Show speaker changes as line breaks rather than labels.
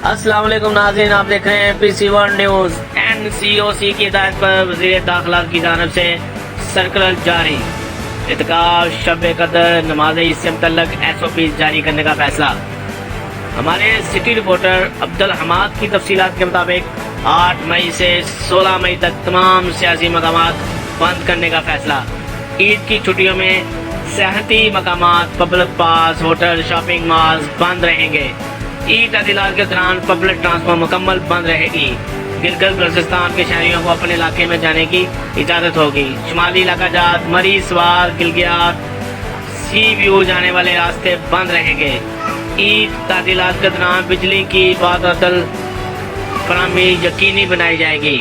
अस्सलाम वालेकुम नाज़रीन, आप देख रहे हैं PC1 न्यूज़। NCOC की हिदायत पर वज़ीर दाखिला की जानिब से सर्कुलर जारी। इत्काफ शब कदर नमाज ईद से मुतल्लक SOP जारी करने का फैसला। हमारे सिटी रिपोर्टर अब्दुल हमाद की तफसीलात के मुताबिक 8 मई से 16 मई तक तमाम सियासी मकामात बंद करने का फैसला। ईद की छुट्टियों में सियाहती मकामात, public park, hotel, shopping mall बंद रहेंगे। ईद तातीलात के दौरान पब्लिक ट्रांसपोर्ट मुकम्मल बंद रहेगी। गिलगित बल्तिस्तान के शहरियों को अपने इलाके में जाने की इजाज़त होगी। शुमाली इलाका जात, मरी, सवार, गिलगित, सी व्यू जाने वाले रास्ते बंद रहेंगे। ईद तातीलात के दौरान बिजली की बादल फराहमी यकीनी बनाई जाएगी।